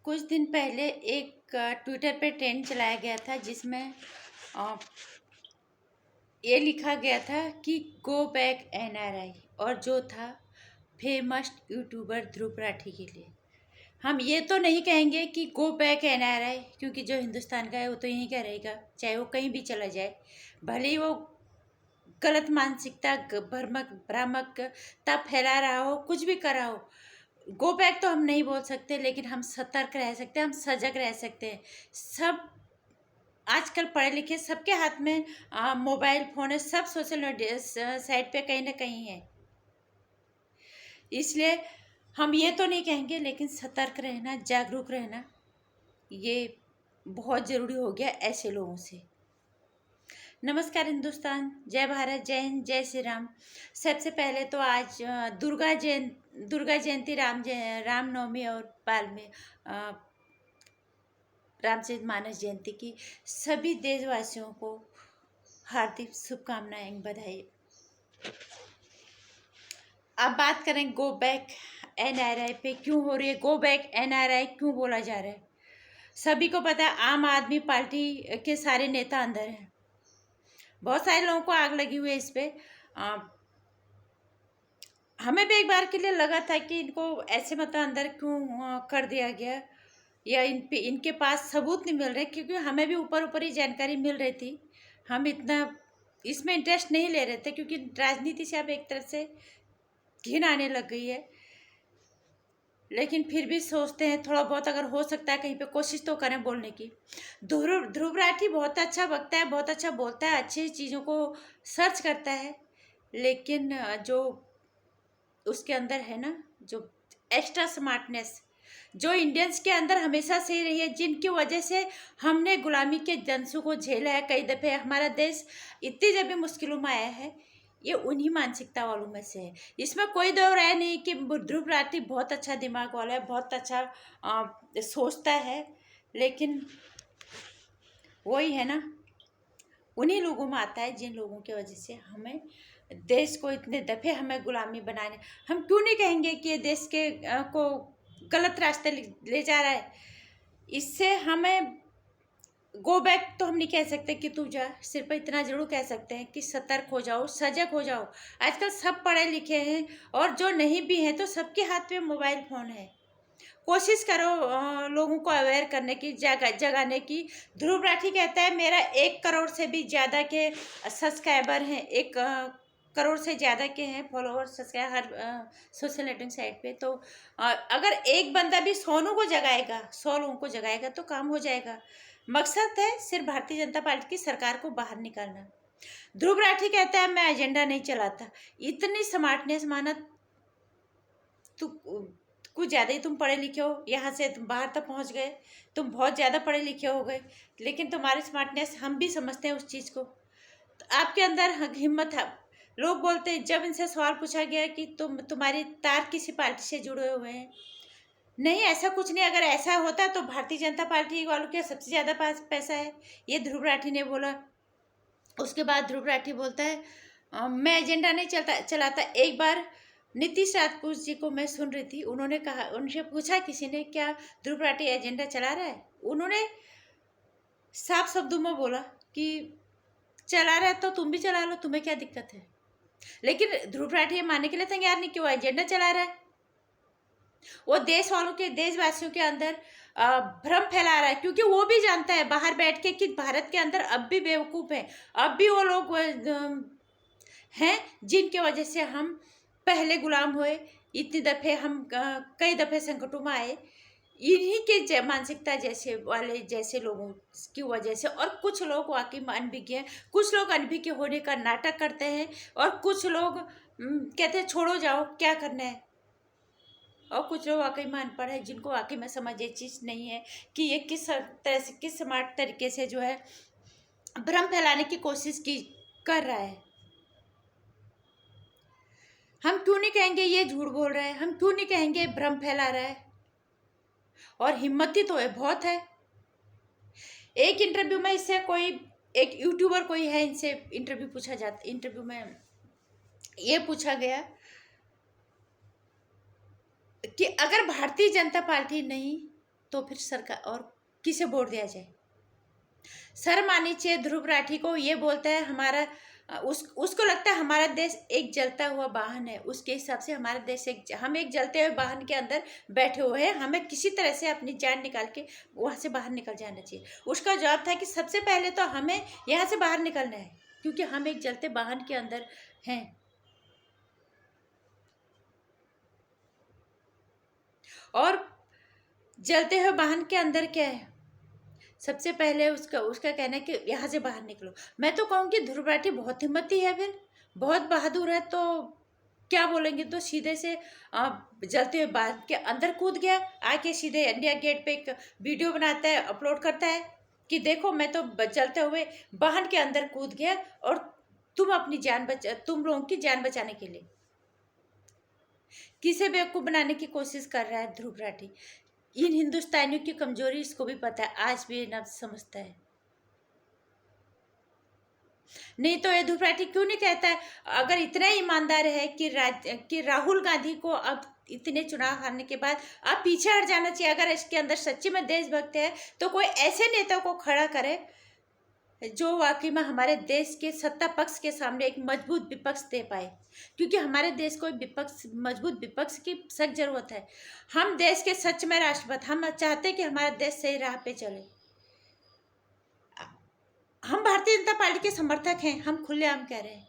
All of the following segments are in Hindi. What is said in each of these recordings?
कुछ दिन पहले एक ट्विटर पे ट्रेंड चलाया गया था जिसमें अ, ये लिखा गया था कि गो बैक एनआरआई, और जो था फेमस यूट्यूबर ध्रुव राठी के लिए। हम ये तो नहीं कहेंगे कि गो बैक एनआरआई, क्योंकि जो हिंदुस्तान का है वो तो यहीं का रहेगा, चाहे वो कहीं भी चला जाए, भले ही वो गलत मानसिकता भ्रमक भ्रामकता फैला रहा हो, कुछ भी कर रहा हो। गो बैक तो हम नहीं बोल सकते, लेकिन हम सतर्क रह सकते हैं, हम सजग रह सकते हैं। सब आजकल पढ़े लिखे सबके हाथ में मोबाइल फ़ोन है, सब सोशल मीडिया साइट पे कहीं ना कहीं है। इसलिए हम ये तो नहीं कहेंगे, लेकिन सतर्क रहना, जागरूक रहना ये बहुत ज़रूरी हो गया ऐसे लोगों से। नमस्कार हिंदुस्तान, जय भारत, जय हिंद, जय श्री राम। सबसे पहले तो आज दुर्गा जयंती, रामनवमी और रामचरित मानस जयंती की सभी देशवासियों को हार्दिक शुभकामनाएं, बधाई। अब बात करें गो बैक एनआरआई पे क्यों हो रही है, गो बैक एनआरआई क्यों बोला जा रहा है। सभी को पता है आम आदमी पार्टी के सारे नेता अंदर हैं, बहुत सारे लोगों को आग लगी हुई है इस पे। हमें भी एक बार के लिए लगा था कि इनको ऐसे मतलब अंदर क्यों कर दिया गया, या इनके पास सबूत नहीं मिल रहे, क्योंकि हमें भी ऊपर ऊपर ही जानकारी मिल रही थी। हम इतना इसमें इंटरेस्ट नहीं ले रहे थे, क्योंकि राजनीति से अब एक तरह से घिन आने लग गई है। लेकिन फिर भी सोचते हैं थोड़ा बहुत अगर हो सकता है कहीं पे कोशिश तो करें बोलने की। ध्रुव राठी बहुत अच्छा वक्ता है, बहुत अच्छा बोलता है, अच्छी चीज़ों को सर्च करता है, लेकिन जो उसके अंदर है ना, जो एक्स्ट्रा स्मार्टनेस जो इंडियंस के अंदर हमेशा से रही है, जिनकी वजह से हमने गुलामी के दंशों को झेला है, कई दफ़े हमारा देश इतनी जब भी मुश्किलों में आया है, ये उन्हीं मानसिकता वालों में से है। इसमें कोई दो राय नहीं कि ध्रुव राठी बहुत अच्छा दिमाग वाला है, बहुत अच्छा सोचता है, लेकिन वही है ना, उन्हीं लोगों में आता है जिन लोगों की वजह से हमें देश को इतने दफ़े हमें गुलामी बनाने। हम क्यों नहीं कहेंगे कि ये देश के को गलत रास्ते ले जा रहा है। इससे हमें गो बैक तो हम नहीं कह सकते कि तू जा, सिर्फ इतना जरूर कह सकते हैं कि सतर्क हो जाओ, सजग हो जाओ। आजकल सब पढ़े लिखे हैं, और जो नहीं भी हैं तो सबके हाथ में मोबाइल फ़ोन है। कोशिश करो लोगों को अवेयर करने की, जगाने की। ध्रुव राठी कहता है मेरा 1 करोड़ से भी ज़्यादा के सब्सक्राइबर हैं, 1 करोड़ से ज़्यादा के हैं फॉलोअर, सब्सक्राइबर हर सोशल नेटवर्किंग साइट पे। तो अगर एक बंदा भी 100 को जगाएगा, 100 लोगों को जगाएगा तो काम हो जाएगा। मकसद है सिर्फ भारतीय जनता पार्टी की सरकार को बाहर निकालना। ध्रुव राठी कहता है मैं एजेंडा नहीं चलाता। इतनी स्मार्टनेस माना, तू कुछ ज़्यादा ही तुम पढ़े लिखे हो, यहाँ से तुम बाहर तक पहुँच गए, तुम बहुत ज़्यादा पढ़े लिखे हो गए, लेकिन तुम्हारी स्मार्टनेस हम भी समझते हैं उस चीज़ को। तो आपके अंदर हिम्मत है। लोग बोलते हैं, जब इनसे सवाल पूछा गया कि तुम्हारी तार किसी पार्टी से जुड़े हुए हैं, नहीं ऐसा कुछ नहीं। अगर ऐसा होता तो भारतीय जनता पार्टी वालों के सबसे ज़्यादा पास पैसा है, ये ध्रुव राठी ने बोला। उसके बाद ध्रुव राठी बोलता है मैं एजेंडा नहीं चलाता। एक बार नीतीश राजपूत जी को मैं सुन रही थी, उन्होंने कहा, उनसे पूछा किसी ने क्या ध्रुव राठी एजेंडा चला रहा है, उन्होंने साफ शब्दों में बोला कि चला रहा है तो तुम भी चला लो, तुम्हें क्या दिक्कत है। लेकिन ध्रुव राठी ये मानने के लिए तैयार नहीं कि वो एजेंडा चला रहा है। वो देश वालों के, देशवासियों के अंदर भ्रम फैला रहा है, क्योंकि वो भी जानता है बाहर बैठ के कि भारत के अंदर अब भी बेवकूफ़ है, अब भी वो लोग हैं जिनके वजह से हम पहले गुलाम हुए, इतनी दफ़े हम कई दफ़े संकटों में आए, इन्हीं के मानसिकता जैसे वाले जैसे लोगों की वजह से। और कुछ लोग वाकई में अनभिज्ञ हैं, कुछ लोग अनभिज्ञ होने का नाटक करते हैं, और कुछ लोग कहते हैं छोड़ो जाओ क्या करना है, और कुछ लोग वाकई में अनपढ़ है, जिनको वाकई में समझ ये चीज़ नहीं है कि ये किस तरह से, किस स्मार्ट तरीके से जो है भ्रम फैलाने की कोशिश की कर रहा है। हम क्यों नहीं कहेंगे ये झूठ बोल रहा है, हम क्यों नहीं कहेंगे भ्रम फैला रहा है, और हिम्मती तो है, बहुत है। एक इंटरव्यू में इससे कोई एक यूट्यूबर कोई है, इनसे इंटरव्यू पूछा जाता, इंटरव्यू में ये पूछा गया कि अगर भारतीय जनता पार्टी नहीं तो फिर सरकार और किसे वोट दिया जाए। शर्म आनी चाहिए ध्रुव राठी को। ये बोलता है हमारा उसको लगता है हमारा देश एक जलता हुआ वाहन है। उसके हिसाब से हमारा देश हम एक जलते हुए वाहन के अंदर बैठे हुए हैं, हमें किसी तरह से अपनी जान निकाल के वहाँ से बाहर निकल जाना चाहिए। उसका जवाब था कि सबसे पहले तो हमें यहाँ से बाहर निकलना है, क्योंकि हम एक जलते वाहन के अंदर हैं। और जलते हुए वाहन के अंदर क्या है, सबसे पहले उसका कहना है कि यहाँ से बाहर निकलो। मैं तो कहूँगी ध्रुव राठी बहुत हिम्मती है, फिर बहुत बहादुर है, तो क्या बोलेंगे। तो सीधे से जलते हुए वाहन के अंदर कूद गया, आके सीधे इंडिया गेट पे एक वीडियो बनाता है, अपलोड करता है कि देखो मैं तो जलते हुए वाहन के अंदर कूद गया और तुम लोगों की जान बचाने के लिए। किसे बेवकूफ़ बनाने की कोशिश कर रहा है ध्रुव राठी। इन हिंदुस्तानियों की कमजोरी इसको भी पता है, आज भी न समझता है। नहीं तो ये ध्रुव राठी क्यों नहीं कहता है, अगर इतना ईमानदार है कि राहुल गांधी को अब इतने चुनाव हारने के बाद अब पीछे हट जाना चाहिए। अगर इसके अंदर सच्ची में देशभक्त है तो कोई ऐसे नेता को खड़ा करे जो वाकई में हमारे देश के सत्ता पक्ष के सामने एक मजबूत विपक्ष दे पाए, क्योंकि हमारे देश को मजबूत विपक्ष की सख्त जरूरत है। हम देश के सच में राष्ट्रभक्त, हम चाहते हैं कि हमारा देश सही राह पे चले। हम भारतीय जनता पार्टी के समर्थक हैं, हम खुलेआम कह रहे हैं,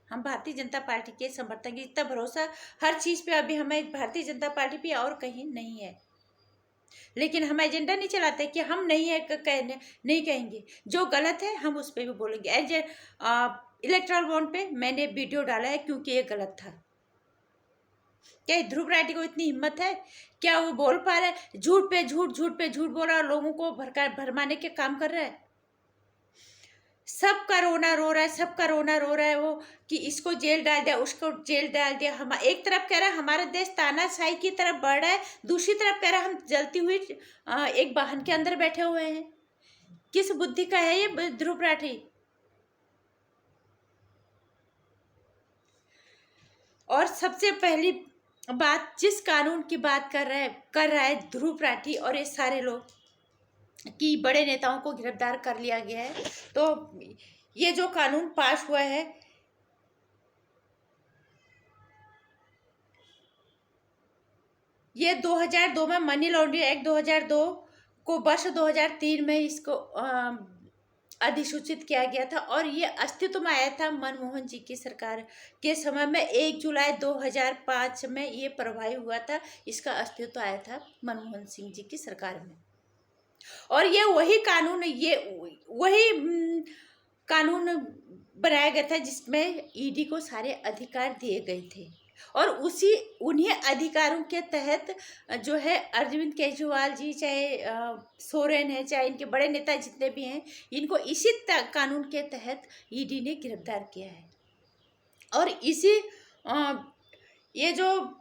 हम भारतीय जनता पार्टी के समर्थक हैं। इतना भरोसा हर चीज़ पे अभी हमें भारतीय जनता पार्टी पे और कहीं नहीं है। लेकिन हम एजेंडा नहीं चलाते कि हम नहीं कहेंगे। जो गलत है हम उस पर भी बोलेंगे। इलेक्ट्रल बॉन्ड पे मैंने वीडियो डाला है क्योंकि ये गलत था। क्या ध्रुव राठी को इतनी हिम्मत है? क्या वो बोल पा रहा है? झूठ पे झूठ बोल रहा है और लोगों को भरमाने के काम कर रहा है। सबका रोना रो रहा है वो कि इसको जेल डाल दिया, उसको जेल डाल दिया। हम एक तरफ कह रहा है हमारा देश तानाशाही की तरफ बढ़ रहा है, दूसरी तरफ कह रहा है हम जलती हुई एक वाहन के अंदर बैठे हुए हैं। किस बुद्धि का है ये ध्रुव राठी? और सबसे पहली बात, जिस कानून की बात कर रहा है ध्रुव राठी और ये सारे लोग कि बड़े नेताओं को गिरफ्तार कर लिया गया है, तो ये जो कानून पास हुआ है ये 2002 में मनी लॉन्ड्रिंग एक्ट 2002 को वर्ष 2003 में इसको अधिसूचित किया गया था और ये अस्तित्व में आया था मनमोहन जी की सरकार के समय में। 1 जुलाई 2005 में ये प्रभावी हुआ था, इसका अस्तित्व आया था मनमोहन सिंह जी की सरकार में। और ये वही कानून बनाया गया था जिसमें ईडी को सारे अधिकार दिए गए थे और उन्हीं अधिकारों के तहत जो है अरविंद केजरीवाल जी, चाहे सोरेन है, चाहे इनके बड़े नेता जितने भी हैं, इनको इसी कानून के तहत ईडी ने गिरफ्तार किया है। और ये जो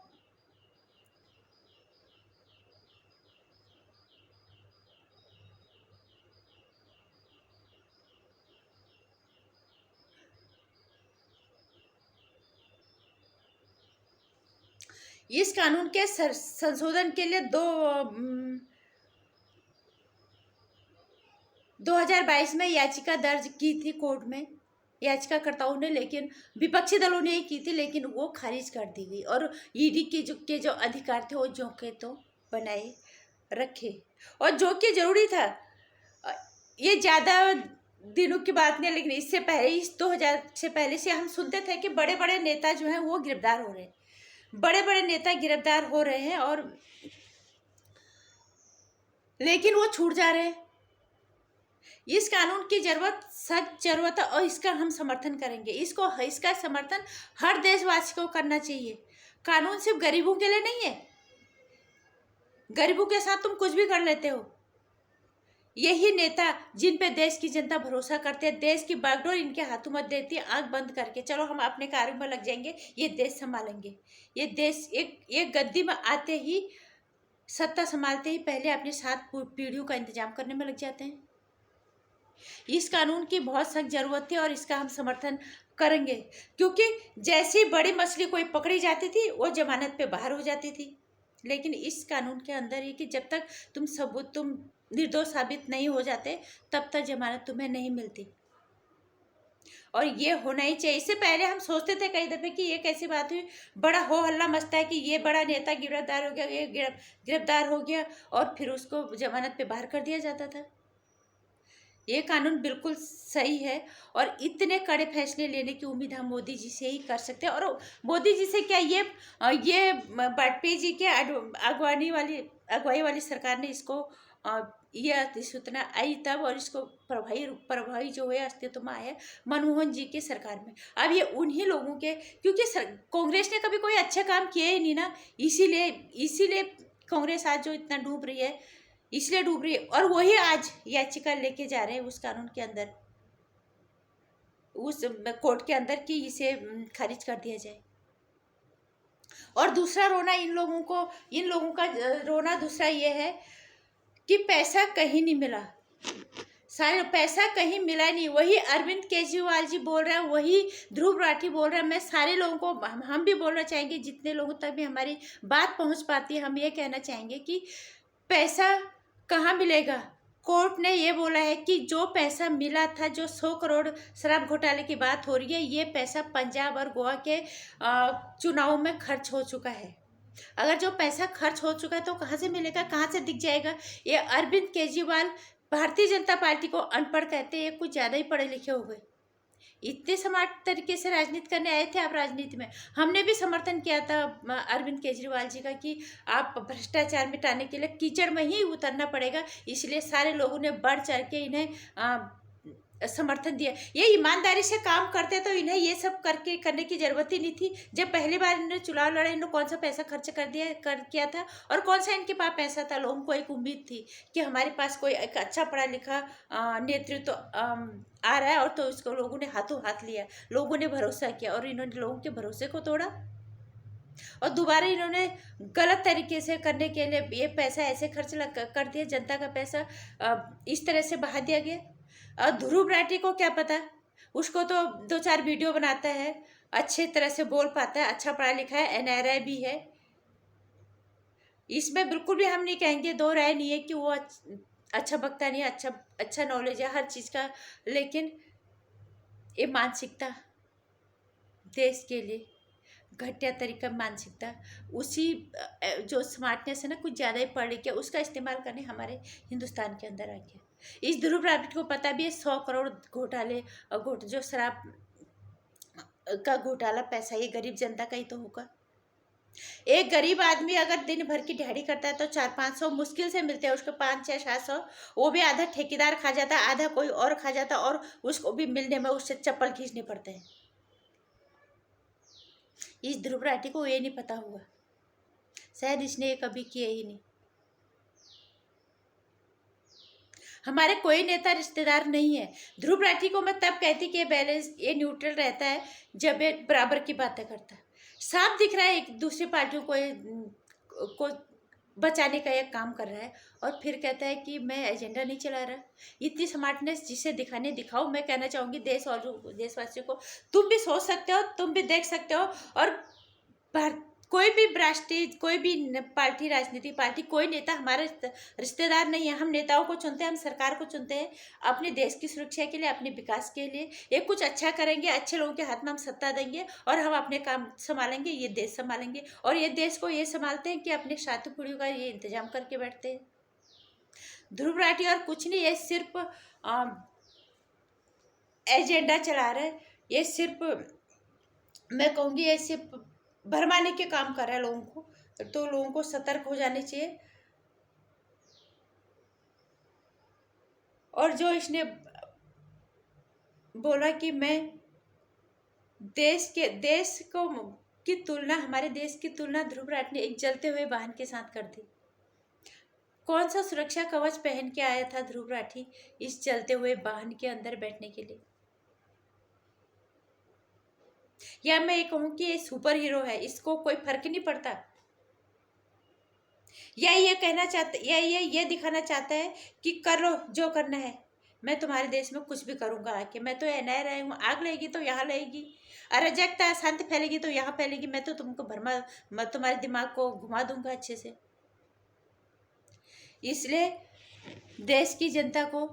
इस कानून के संशोधन के लिए 2022 में याचिका दर्ज की थी कोर्ट में याचिकाकर्ताओं ने, लेकिन विपक्षी दलों ने ही की थी, लेकिन वो खारिज कर दी गई। और ईडी के जो अधिकार थे वो जो के तो बनाए रखे, और जो कि जरूरी था। ये ज़्यादा दिनों की बात नहीं, लेकिन इससे पहले, इस 2000 से पहले से हम सुनते थे कि बड़े बड़े नेता जो हैं वो गिरफ्तार हो रहे हैं, बड़े बड़े नेता गिरफ्तार हो रहे हैं, और लेकिन वो छूट जा रहे हैं। इस कानून की सख्त जरूरत है और इसका हम समर्थन करेंगे। इसका समर्थन हर देशवासी को करना चाहिए। कानून सिर्फ गरीबों के लिए नहीं है, गरीबों के साथ तुम कुछ भी कर लेते हो। यही नेता जिन पे देश की जनता भरोसा करते हैं, देश की बागडोर इनके हाथों में देती है, आंख बंद करके चलो हम अपने कार्य में लग जाएंगे, ये देश संभालेंगे। ये देश एक गद्दी में आते ही, सत्ता संभालते ही पहले अपने 7 पीढ़ियों का इंतजाम करने में लग जाते हैं। इस कानून की बहुत सख्त जरूरत थी और इसका हम समर्थन करेंगे, क्योंकि जैसी बड़ी मछली कोई पकड़ी जाती थी वो जमानत पे बाहर हो जाती थी, लेकिन इस कानून के अंदर ये कि जब तक तुम निर्दोष साबित नहीं हो जाते तब तक जमानत तुम्हें नहीं मिलती। और ये होना ही चाहिए। इससे पहले हम सोचते थे कई दफे कि ये कैसी बात हुई, बड़ा हो हल्ला मचता है कि ये बड़ा नेता गिरफ्तार हो गया, ये गिरफ्तार हो गया, और फिर उसको जमानत पे बाहर कर दिया जाता था। ये कानून बिल्कुल सही है और इतने कड़े फैसले लेने की उम्मीद हम मोदी जी से ही कर सकते हैं। और मोदी जी से क्या, ये वाजपेयी जी के अगुवाई वाली सरकार ने इसको ये अधिसूचना आई तब, और इसको प्रभावी जो है अस्तित्व में आया मनमोहन जी की सरकार में। अब ये उन्हीं लोगों के, क्योंकि कांग्रेस ने कभी कोई अच्छे काम किए ही नहीं ना, इसीलिए कांग्रेस आज जो इतना डूब रही है, इसलिए डूब रही है। और वही आज याचिका लेके जा रहे हैं उस कानून के अंदर, उस कोर्ट के अंदर, कि इसे खारिज कर दिया जाए। और दूसरा रोना इन लोगों का रोना दूसरा ये है कि पैसा कहीं नहीं मिला, सारे पैसा कहीं मिला नहीं। वही अरविंद केजरीवाल जी बोल रहे हैं, वही ध्रुव राठी बोल रहे हैं। मैं सारे लोगों को, हम भी बोलना चाहेंगे, जितने लोगों तक भी हमारी बात पहुंच पाती है, हम ये कहना चाहेंगे कि पैसा कहाँ मिलेगा। कोर्ट ने ये बोला है कि जो पैसा मिला था, जो 100 करोड़ शराब घोटाले की बात हो रही है, ये पैसा पंजाब और गोवा के चुनाव में खर्च हो चुका है। अगर जो पैसा खर्च हो चुका है तो कहाँ से मिलेगा, कहाँ से दिख जाएगा। ये अरविंद केजरीवाल भारतीय जनता पार्टी को अनपढ़ कहते हैं, कुछ ज़्यादा ही पढ़े लिखे हो गए। इतने स्मार्ट तरीके से राजनीति करने आए थे आप राजनीति में। हमने भी समर्थन किया था अरविंद केजरीवाल जी का कि आप भ्रष्टाचार मिटाने के लिए कीचड़ में ही उतरना पड़ेगा, इसलिए सारे लोगों ने बढ़ चढ़ के इन्हें समर्थन दिया। ये ईमानदारी से काम करते तो इन्हें ये सब करने की जरूरत ही नहीं थी। जब पहली बार इन्होंने चुनाव लड़ा, इन्होंने कौन सा पैसा खर्च किया था, और कौन सा इनके पास पैसा था। लोगों को एक उम्मीद थी कि हमारे पास कोई एक अच्छा पढ़ा लिखा नेतृत्व आ रहा है, और तो उसको लोगों ने हाथों हाथ लिया, लोगों ने भरोसा किया, और इन्होंने लोगों के भरोसे को तोड़ा। और दोबारा इन्होंने गलत तरीके से करने के लिए ये पैसा ऐसे खर्च कर दिया, जनता का पैसा इस तरह से बहा दिया गया। और ध्रुव राठी को क्या पता, उसको तो 2-4 वीडियो बनाता है, अच्छे तरह से बोल पाता है, अच्छा पढ़ा लिखा है, NRI भी है। इसमें बिल्कुल भी हम नहीं कहेंगे, दो राय नहीं है कि वो अच्छा वक्ता नहीं है, अच्छा नॉलेज है हर चीज़ का। लेकिन ये मानसिकता, देश के लिए घटिया तरीका मानसिकता, उसी जो स्मार्टनेस है ना, कुछ ज़्यादा ही पढ़ लिख के उसका इस्तेमाल करने हमारे हिंदुस्तान के अंदर आ गया। इस ध्रुव राठी को पता भी है 100 करोड़ घोटाले, जो शराब का घोटाला पैसा, ये गरीब जनता का ही तो होगा। एक गरीब आदमी अगर दिन भर की दिहाड़ी करता है तो 400-500 मुश्किल से मिलते हैं उसको, 500-600, वो भी आधा ठेकेदार खा जाता है, आधा कोई और खा जाता है, और उसको भी मिलने में उससे चप्पल खींचने पड़ते हैं। इस ध्रुव राठी को ये नहीं पता हुआ, शायद इसने ये कभी किया ही नहीं। हमारे कोई नेता रिश्तेदार नहीं है। ध्रुव राठी को मैं तब कहती कि ये बैलेंस, ये न्यूट्रल रहता है जब ये बराबर की बातें करता है। साफ दिख रहा है एक दूसरी पार्टियों को बचाने का एक काम कर रहा है, और फिर कहता है कि मैं एजेंडा नहीं चला रहा। इतनी स्मार्टनेस जिसे दिखाओ। मैं कहना चाहूँगी देश और देशवासियों को, तुम भी सोच सकते हो, तुम भी देख सकते हो। और कोई भी राष्ट्रीय, कोई भी पार्टी, राजनीतिक पार्टी, कोई नेता हमारा रिश्तेदार नहीं है। हम नेताओं को चुनते हैं, हम सरकार को चुनते हैं अपने देश की सुरक्षा के लिए, अपने विकास के लिए। ये कुछ अच्छा करेंगे, अच्छे लोगों के हाथ में हम सत्ता देंगे, और हम अपने काम संभालेंगे, ये देश संभालेंगे। और ये देश को ये संभालते हैं कि अपने साथी पीढ़ियों का ये इंतजाम करके बैठते हैं। ध्रुव राठी और कुछ नहीं, ये सिर्फ एजेंडा चला रहा है। ये सिर्फ, मैं कहूँगी, ये सिर्फ भरमाने के काम कर रहा है लोगों को। तो लोगों को सतर्क हो जाने चाहिए। और जो इसने बोला कि मैं देश की तुलना, हमारे देश की तुलना ध्रुव राठी ने एक जलते हुए वाहन के साथ कर दी। कौन सा सुरक्षा कवच पहन के आया था ध्रुव राठी इस जलते हुए वाहन के अंदर बैठने के लिए? या मैं ये कहूँ कि ये सुपर हीरो है, इसको कोई फर्क नहीं पड़ता। या ये कहना चाहता, या ये दिखाना चाहता है कि कर लो जो करना है, मैं तुम्हारे देश में कुछ भी करूँगा आके, मैं तो एनआई रही हूँ, आग लगेगी तो यहाँ लगेगी, अराजकता शांति फैलेगी तो यहाँ फैलेगी, मैं तो तुमको भरमा, मैं तुम्हारे दिमाग को घुमा दूंगा अच्छे से। इसलिए देश की जनता को,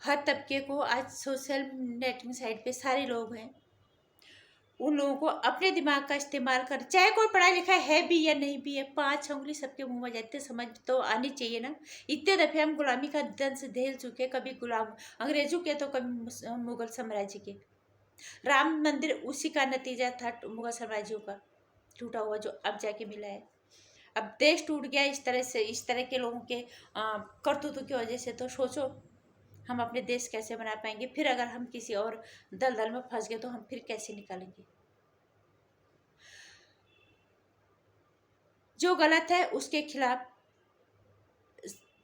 हर तबके को, आज सोशल नेटवर्किंग साइट पे सारे लोग हैं, उन लोगों को अपने दिमाग का इस्तेमाल कर, चाहे कोई पढ़ा लिखा है भी या नहीं भी है, 5 उंगली सबके मुंह में जाते, समझ तो आनी चाहिए ना। इतने दफे हम गुलामी का दंश झेल चुके, कभी गुलाम अंग्रेजों के तो कभी मुगल साम्राज्य के। राम मंदिर उसी का नतीजा था, मुगल साम्राज्यों का टूटा हुआ, जो अब जाके मिला है। अब देश टूट गया इस तरह से, इस तरह के लोगों के करतूतों की वजह से। तो सोचो हम अपने देश कैसे बना पाएंगे। फिर अगर हम किसी और दलदल में फंस गए तो हम फिर कैसे निकालेंगे। जो गलत है उसके खिलाफ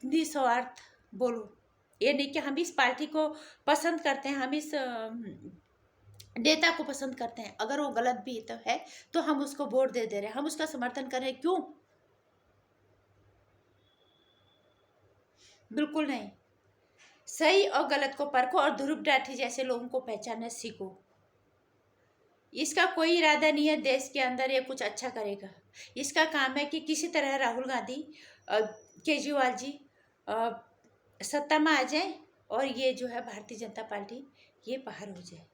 निस्वार्थ बोलो। ये नहीं कि हम इस पार्टी को पसंद करते हैं, हम इस नेता को पसंद करते हैं, अगर वो गलत भी तो है तो हम उसको वोट दे दे रहे हैं, हम उसका समर्थन कर रहे हैं, क्यों? बिल्कुल नहीं। सही और गलत को परखो और ध्रुव राठी जैसे लोगों को पहचानना सीखो। इसका कोई इरादा नहीं है देश के अंदर ये कुछ अच्छा करेगा। इसका काम है कि किसी तरह राहुल गांधी, केजरीवाल जी सत्ता में आ जाए और ये जो है भारतीय जनता पार्टी ये बाहर हो जाए।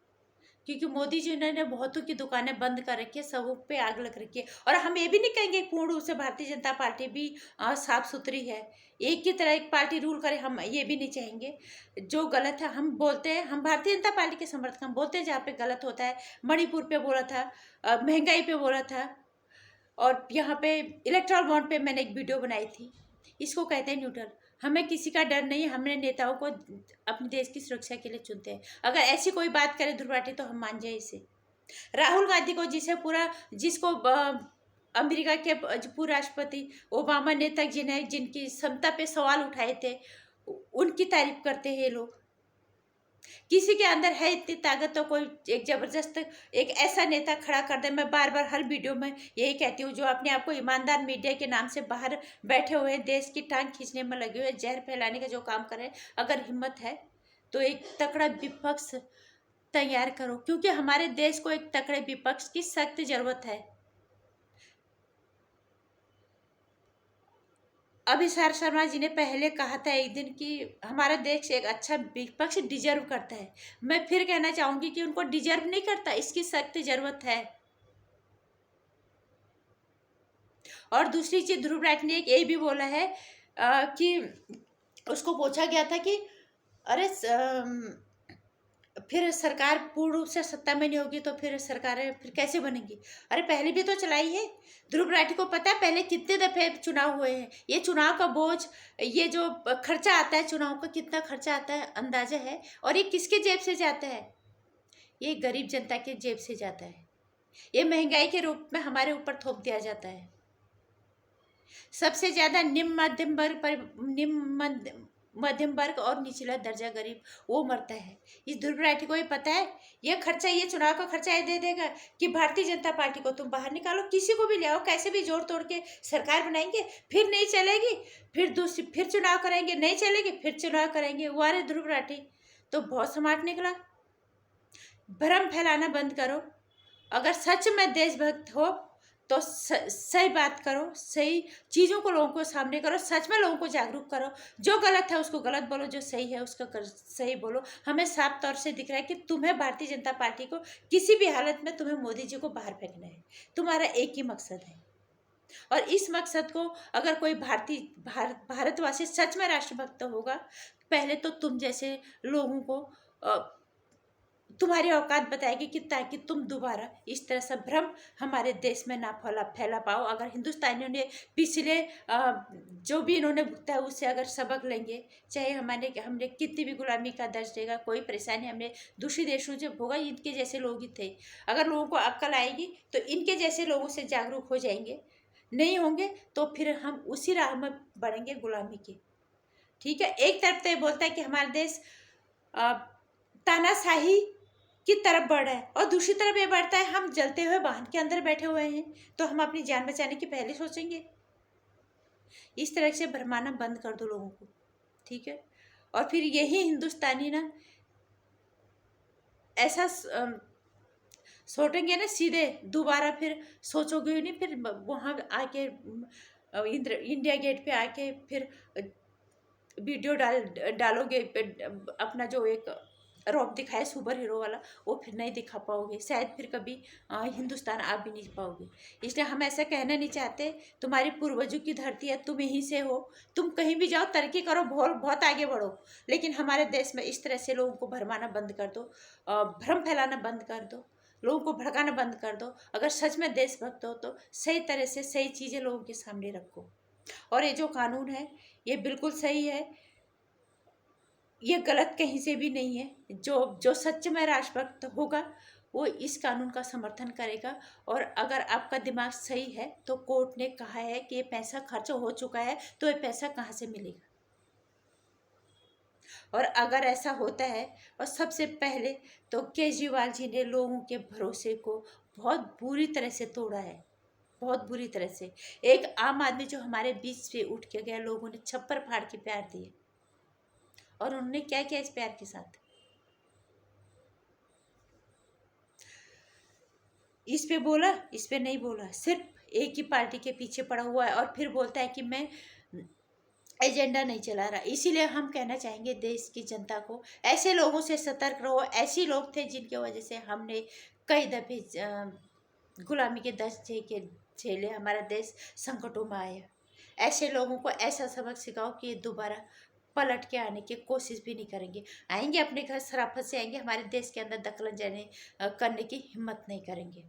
क्योंकि मोदी जी ने बहुतों की दुकानें बंद कर रखी है, सबों पे आग लग रखी है। और हम ये भी नहीं कहेंगे पूर्ण रूप से भारतीय जनता पार्टी भी साफ सुथरी है, एक की तरह एक पार्टी रूल करे, हम ये भी नहीं चाहेंगे। जो गलत है हम बोलते हैं, हम भारतीय जनता पार्टी के समर्थक हम बोलते हैं जहाँ पे गलत होता है। मणिपुर पे बोला था, महंगाई पे बोला था, और यहाँ पे इलेक्ट्रल बॉन्ड पे मैंने एक वीडियो बनाई थी। इसको कहते हैं न्यूट्रल। हमें किसी का डर नहीं, हमने नेताओं को अपने देश की सुरक्षा के लिए चुनते हैं। अगर ऐसी कोई बात करे ध्रुव राठी तो हम मान जाए इसे। राहुल गांधी को जिसको अमेरिका के पूर्व राष्ट्रपति ओबामा ने तक जिनकी क्षमता पे सवाल उठाए थे, उनकी तारीफ करते हैं ये लोग। किसी के अंदर है इतनी ताकत तो कोई एक जबरदस्त एक ऐसा नेता खड़ा कर दे। मैं बार बार हर वीडियो में यही कहती हूँ, जो अपने आप को ईमानदार मीडिया के नाम से बाहर बैठे हुए, देश की टांग खींचने में लगे हुए, जहर फैलाने का जो काम करे, अगर हिम्मत है तो एक तकड़ा विपक्ष तैयार करो। क्योंकि हमारे देश को एक तकड़े विपक्ष की सख्त जरूरत है। अभिसार शर्मा जी ने पहले कहा था एक दिन कि हमारा देश एक अच्छा विपक्ष डिजर्व करता है। मैं फिर कहना चाहूंगी कि उनको डिजर्व नहीं करता, इसकी सख्त जरूरत है। और दूसरी चीज, ध्रुव राठी ने एक ये भी बोला है कि उसको पूछा गया था कि अरे फिर सरकार पूर्ण रूप से सत्ता में नहीं होगी तो फिर सरकारें फिर कैसे बनेंगी। अरे पहले भी तो चलाई है। ध्रुव राठी को पता है पहले कितने दफे चुनाव हुए हैं। ये चुनाव का बोझ, ये जो खर्चा आता है चुनाव का, कितना खर्चा आता है अंदाजा है। और ये किसके जेब से जाता है? ये गरीब जनता के जेब से जाता है। ये महंगाई के रूप में हमारे ऊपर थोप दिया जाता है। सबसे ज्यादा निम्न मध्यम वर्ग और निचला दर्जा गरीब वो मरता है। इस ध्रुव राठी को ये पता है ये खर्चा, ये चुनाव का खर्चा ये दे देगा कि भारतीय जनता पार्टी को तुम बाहर निकालो, किसी को भी ले आओ, कैसे भी जोड़ तोड़ के सरकार बनाएंगे, फिर नहीं चलेगी, फिर चुनाव करेंगे, नहीं चलेगी, फिर चुनाव करेंगे। वो अरे ध्रुव राठी तो बहुत स्मार्ट निकला। भ्रम फैलाना बंद करो। अगर सच में देशभक्त हो तो सही बात करो, सही चीज़ों को लोगों को सामने करो, सच में लोगों को जागरूक करो। जो गलत है उसको गलत बोलो, जो सही है उसका सही बोलो। हमें साफ तौर से दिख रहा है कि तुम्हें भारतीय जनता पार्टी को किसी भी हालत में तुम्हें मोदी जी को बाहर फेंकना है। तुम्हारा एक ही मकसद है। और इस मकसद को अगर कोई भारतवासी सच में राष्ट्रभक्त होगा, पहले तो तुम जैसे लोगों को तुम्हारी औकात बताएगी कि ताकि तुम दोबारा इस तरह से भ्रम हमारे देश में ना फैला पाओ। अगर हिंदुस्तानियों ने पिछले जो भी इन्होंने भुगता है उससे अगर सबक लेंगे, चाहे हमने कितनी भी गुलामी का दर्ज देगा, कोई परेशानी हमने दूसरे देशों से भोगा, इनके जैसे लोग ही थे। अगर लोगों को अक्ल आएगी तो इनके जैसे लोगों से जागरूक हो जाएंगे, नहीं होंगे तो फिर हम उसी राह में बढ़ेंगे गुलामी की। ठीक है। एक तरफ तो ये बोलता है कि हमारा देश तानाशाही की तरफ बढ़ रहा है, और दूसरी तरफ ये बढ़ता है हम जलते हुए वाहन के अंदर बैठे हुए हैं तो हम अपनी जान बचाने की पहले सोचेंगे। इस तरह से भरमाना बंद कर दो लोगों को। ठीक है। और फिर यही हिंदुस्तानी ना ऐसा सोचेंगे ना सीधे, दोबारा फिर सोचोगे ही नहीं, फिर वहाँ आके इंडिया गेट पे आके फिर वीडियो डालोगे अपना जो एक रौब दिखाए सुपर हीरो वाला, वो फिर नहीं दिखा पाओगे, शायद फिर कभी हिंदुस्तान आ भी नहीं पाओगे। इसलिए हम ऐसा कहना नहीं चाहते। तुम्हारी पूर्वजों की धरती है, तुम यहीं से हो, तुम कहीं भी जाओ, तरक्की करो, बहुत बहुत आगे बढ़ो, लेकिन हमारे देश में इस तरह से लोगों को भरमाना बंद कर दो, भ्रम फैलाना बंद कर दो, लोगों को भड़काना बंद कर दो। अगर सच में देशभक्त हो तो सही तरह से सही चीज़ें लोगों के सामने रखो। और ये जो कानून है ये बिल्कुल सही है, ये गलत कहीं से भी नहीं है। जो जो सच में राष्ट्रभक्त होगा वो इस कानून का समर्थन करेगा। और अगर आपका दिमाग सही है तो कोर्ट ने कहा है कि ये पैसा खर्च हो चुका है, तो ये पैसा कहाँ से मिलेगा। और अगर ऐसा होता है, और सबसे पहले तो केजरीवाल जी ने लोगों के भरोसे को बहुत बुरी तरह से तोड़ा है, बहुत बुरी तरह से। एक आम आदमी जो हमारे बीच से उठ के गया, लोगों ने छप्पर फाड़ के प्यार दिए, और उन्होंने क्या किया इस प्यार के साथ। इस पे बोला, इस पे नहीं बोला, सिर्फ एक ही पार्टी के पीछे पड़ा हुआ है, और फिर बोलता है कि मैं एजेंडा नहीं चला रहा। इसीलिए हम कहना चाहेंगे देश की जनता को, ऐसे लोगों से सतर्क रहो। ऐसे लोग थे जिनकी वजह से हमने कई दफे गुलामी के दस के झेले, हमारा देश संकटों में आया। ऐसे लोगों को ऐसा सबक सिखाओ कि ये दोबारा पलट के आने की कोशिश भी नहीं करेंगे। आएंगे अपने घर शराफत से आएंगे, हमारे देश के अंदर दखल करने की हिम्मत नहीं करेंगे।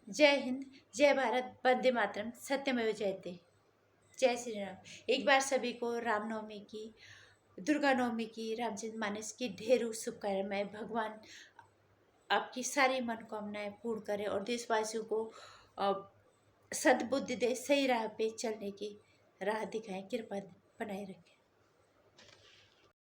जय हिंद, जय भारत, वंदे मातरम, सत्यमेव जयते। जय श्री राम। एक बार सभी को रामनवमी की, दुर्गा नवमी की, रामचंद्र मानस की ढेरों शुभकामनाएं। भगवान आपकी सारी मनोकामनाएं पूर्ण करे और देशवासियों को सद्बुद्धि दे, सही राह पे चलने की राह दिखाएं, कृपा बनाए रखें।